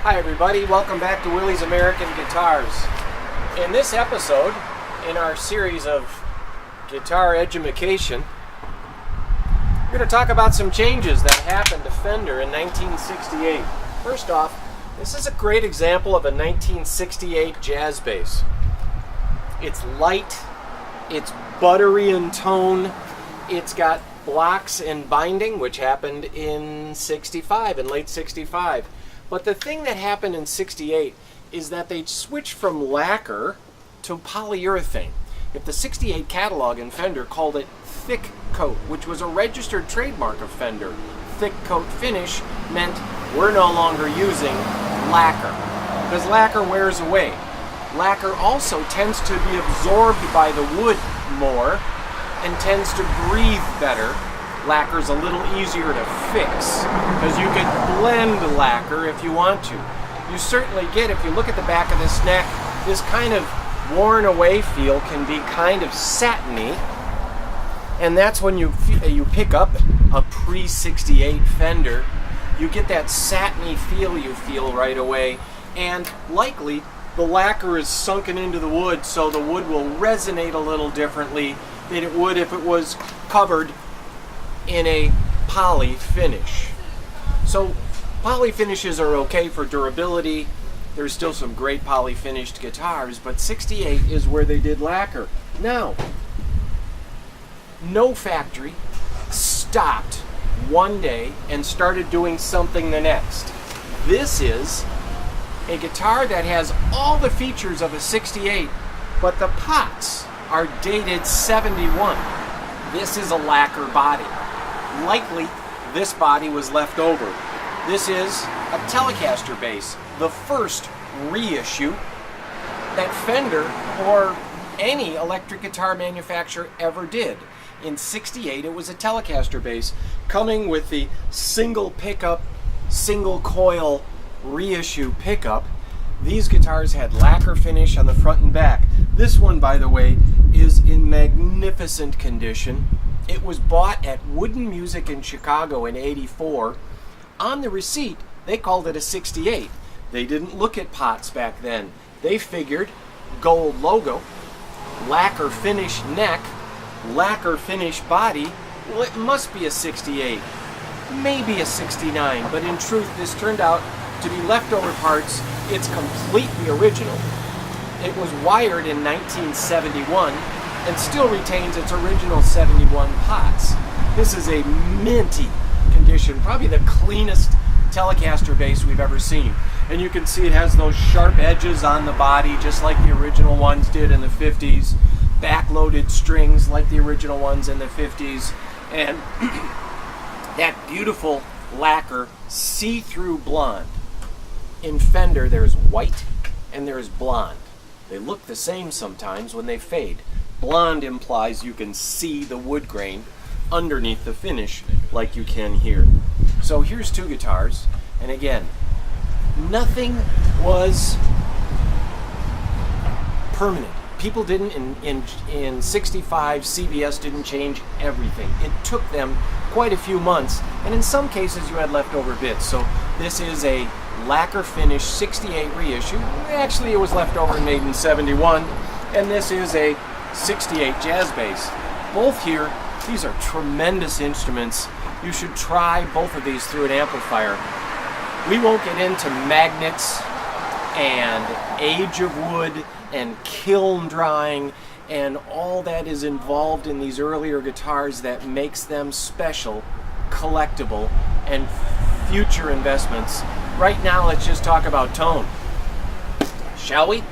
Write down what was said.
Hi everybody, welcome back to Willie's American Guitars. In this episode, in our series of guitar edumacation, we're going to talk about some changes that happened to Fender in 1968. First off, this is a great example of a 1968 jazz bass. It's light, it's buttery in tone, it's got blocks and binding, which happened in late 65. But the thing that happened in 68 is that they switched from lacquer to polyurethane. If the 68 catalog in Fender called it thick coat, which was a registered trademark of Fender, thick coat finish meant we're no longer using lacquer, because lacquer wears away. Lacquer also tends to be absorbed by the wood more and tends to breathe better. Lacquer's a little easier to fix because you can blend lacquer if you want to. You certainly get, if you look at the back of this neck, this kind of worn away feel can be kind of satiny, and that's when you pick up a pre-68 Fender, you get that satiny feel you feel right away, and likely the lacquer is sunken into the wood, so the wood will resonate a little differently than it would if it was covered in a poly finish. So poly finishes are okay for durability. There's still some great poly finished guitars, but 68 is where they did lacquer. Now, no factory stopped one day and started doing something the next. This is a guitar that has all the features of a 68, but the pots are dated 71. This is a lacquer body. Likely, this body was left over. This is a Telecaster bass, the first reissue that Fender or any electric guitar manufacturer ever did. In 68, it was a Telecaster bass, coming with the single pickup, single coil reissue pickup. These guitars had lacquer finish on the front and back. This one, by the way, is in magnificent condition. It was bought at Wooden Music in Chicago in '84. On the receipt, they called it a 68. They didn't look at pots back then. They figured gold logo, lacquer finish neck, lacquer finish body, well, it must be a 68, maybe a 69, but in truth, this turned out to be leftover parts. It's completely original. It was wired in 1971 and still retains its original 71 pots. This is a minty condition, probably the cleanest Telecaster bass we've ever seen. And you can see it has those sharp edges on the body, just like the original ones did in the 50s. Back-loaded strings like the original ones in the 50s. And that beautiful lacquer see-through blonde. In Fender, there's white and there's blonde. They look the same sometimes when they fade. Blonde implies you can see the wood grain underneath the finish like you can here. So here's two guitars, and again, nothing was permanent. People didn't, in 65, CBS didn't change everything. It took them quite a few months, and in some cases you had leftover bits. So this is a lacquer finish 68 reissue. Actually, it was leftover and made in 71, and this is a 68 jazz bass. Both here, these are tremendous instruments. You should try both of these through an amplifier. We won't get into magnets and age of wood and kiln drying and all that is involved in these earlier guitars that makes them special, collectible, and future investments. Right now, let's just talk about tone, shall we?